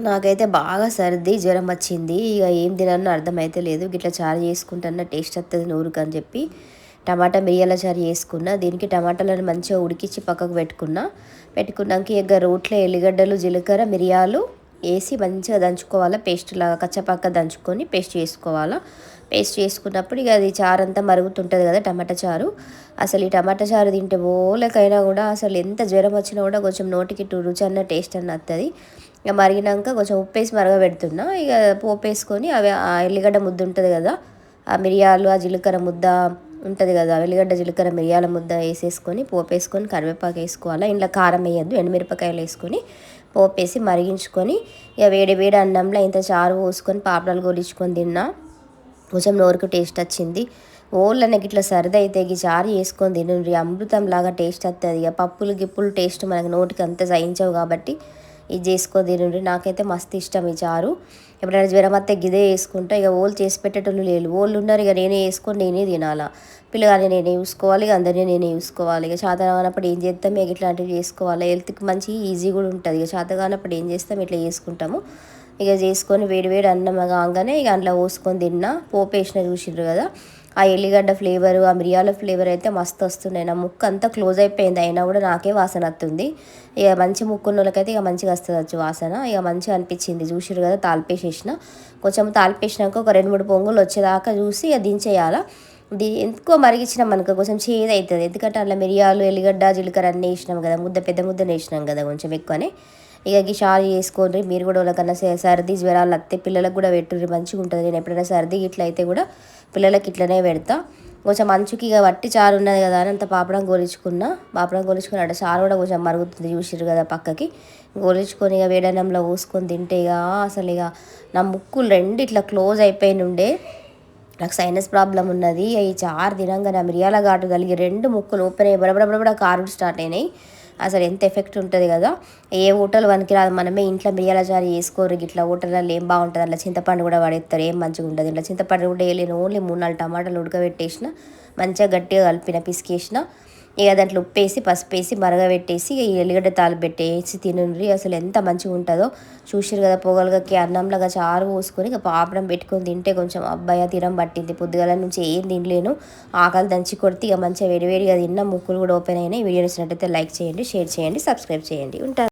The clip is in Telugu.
నాకైతే బాగా సర్ది జ్వరం వచ్చింది. ఇక ఏం తినాలో అర్థమైతే లేదు. గిట్లా చారు చేసుకుంటున్న టేస్ట్ వస్తుంది నోరుకు అని చెప్పి టమాటా మిరియాల చారు చేసుకున్న. దీనికి టమాటాలను మంచిగా ఉడికించి పక్కకు పెట్టుకున్నాక ఇక రోట్లో ఎల్లిగడ్డలు జీలకర్ర మిరియాలు వేసి మంచిగా దంచుకోవాలా. పేస్ట్ లాగా కచ్చపక్క దంచుకొని పేస్ట్ చేసుకోవాలా. పేస్ట్ చేసుకున్నప్పుడు ఇక అది చారు అంతా మరుగుతుంటుంది కదా టమాటా చారు. అసలు ఈ టమాటా చారు తింటే బోలకైనా కూడా అసలు ఎంత జ్వరం వచ్చినా కూడా కొంచెం నోటికి రుచి అన్న టేస్ట్ అన్న వస్తుంది. ఇక మరిగినాక కొంచెం ఉప్పేసి మరగబెడుతున్నా. ఇక పోపు వేసుకొని అవి ఆ ఎల్లిగడ్డ ముద్ద ఉంటుంది కదా, ఆ మిరియాలు ఆ జీలకర్ర ముద్ద ఉంటుంది కదా, ఎల్లిగడ్డ జీలకర్ర మిరియాల ముద్ద వేసేసుకొని పోపు వేసుకొని కరివేపాకు వేసుకోవాలి. ఇంట్లో కారం వేయద్దు, ఎండుమిరపకాయలు వేసుకొని పోపు వేసి మరిగించుకొని ఇక వేడి వేడి అన్నంలో ఇంత చారు పోసుకొని పాపడాలు గొలిచుకొని తిన్నా. కొంచెం నోరుకు టేస్ట్ వచ్చింది. ఓళ్ళకి ఇట్లా సరదా అయితే ఈ చారు చేసుకొని తినండి, అమృతం లాగా టేస్ట్ వస్తుంది. ఇక పప్పులు గిప్పులు టేస్ట్ మనకు నోటికి అంత సహించవు కాబట్టి ఇది చేసుకొని తినండి. నాకైతే మస్తు ఇష్టం ఈ చారు. ఎప్పుడైనా జ్వరం వస్తే గిదే వేసుకుంటా. ఇక ఓళ్ళు చేసి పెట్టేటోళ్ళు లేరు, ఓళ్ళు ఉన్నారు. ఇక నేనే వేసుకొని నేనే తినాలా. పిల్లగాని నేనే చూసుకోవాలి, ఇక అందరినీ నేనే చూసుకోవాలి. ఇక చేత కానప్పుడు ఏం చేస్తాం, ఇక ఇట్లాంటివి చేసుకోవాలి. హెల్త్కి మంచి ఈజీ కూడా ఉంటుంది. ఇక చేత కానప్పుడు ఏం చేస్తాం, ఇట్లా చేసుకుంటాము. ఇక చేసుకొని వేడి వేడి అన్నం కాగానే ఇక అందులో పోసుకొని తిన్నా. పోపు వేసిన చూసిండ్రు కదా, ఆ ఎల్లిగడ్డ ఫ్లేవరు ఆ మిరియాల ఫ్లేవర్ అయితే మస్తు వస్తున్నాయి. నా ముక్కు అంతా క్లోజ్ అయిపోయింది, అయినా కూడా నాకే వాసన వస్తుంది. ఇక మంచి ముక్కున్న వాళ్ళకైతే ఇక మంచిగా వస్తుంది వాసన. ఇక మంచిగా అనిపించింది. చూసిరు కదా తాలిపేసేసిన. కొంచెం తాలిపేసినాక ఒక 2-3 పొంగులు వచ్చేదాకా చూసి ఇక దించేయాలా. ఎక్కువ మరిగించినాం మనకు కొంచెం చేదు అవుతుంది. ఎందుకంటే అందులో మిరియాలు ఎల్లిగడ్డ జీలకర్ర అన్నీ వేసినాం కదా, పెద్ద ముద్దనే వేసినాం కదా కొంచెం ఎక్కువనే. ఇక షార్ చేసుకోండి మీరు కూడా. వాళ్ళకన్నా సర్ది జ్వరాలు వస్తే పిల్లలకు కూడా పెట్టుర్రి, మంచిగా ఉంటుంది. నేను ఎప్పుడైనా సర్ది ఇట్లా అయితే కూడా పిల్లలకి ఇట్లనే పెడతా. కొంచెం మంచుకి ఇక వట్టి చారు ఉన్నది కదా అని అంత పాపడం గోలించుకున్నా. అక్కడ చారు కూడా కొంచెం మరుగుతుంది చూసిర్రు కదా పక్కకి. గోలించుకొని ఇక వేడన్నంలో పోసుకొని తింటే ఇక అసలు ఇక నా ముక్కులు రెండు ఇట్లా క్లోజ్ అయిపోయినుండే. నాకు సైనస్ ప్రాబ్లం ఉన్నది. ఈ చారు తినంగానే మిరియాల ఘాటు కలిగి 2 ముక్కులు ఓపెన్ అయ్యి బడబడబడ కారుడు స్టార్ట్ అయినాయి. అసలు ఎంత ఎఫెక్ట్ ఉంటుంది కదా. ఏ హోటల్ వనికి రాదు. మనమే ఇంట్లో మిరియాల చారు చేసుకోరు. ఇట్లా హోటల్లో ఏం బాగుంటుంది, అట్లా చింతపండు కూడా పడేస్తారు, ఏం మంచిగా ఉంటుంది. ఇట్లా చింతపండు కూడా వేయలేను, ఓన్లీ 3-4 టమాటాలు ఉడకబెట్టేసిన, మంచిగా గట్టిగా కలిపిన పిసికేసిన. ఇక దాంట్లో ఉప్పేసి పసుపేసి మరగబెట్టేసి ఈ ఎల్లిగడ్డ తాలింపు పెట్టేసి తినండి. అసలు ఎంత మంచిగా ఉంటుందో చూసిరు కదా. పొగలకి అన్నంలాగా చారు పోసుకొని ఇక పాపడం పెట్టుకొని తింటే కొంచెం అబ్బాయి తీరం పట్టింది. పొద్దుగాల నుంచి ఏం తినలేను, ఆకలి దంచి కొడితే ఇక మంచిగా వేడివేడిగా తిన్న ముక్కులు కూడా ఓపెన్ అయినాయి. వీడియో నచ్చినట్టయితే లైక్ చేయండి, షేర్ చేయండి, సబ్స్క్రైబ్ చేయండి. ఉంటాను.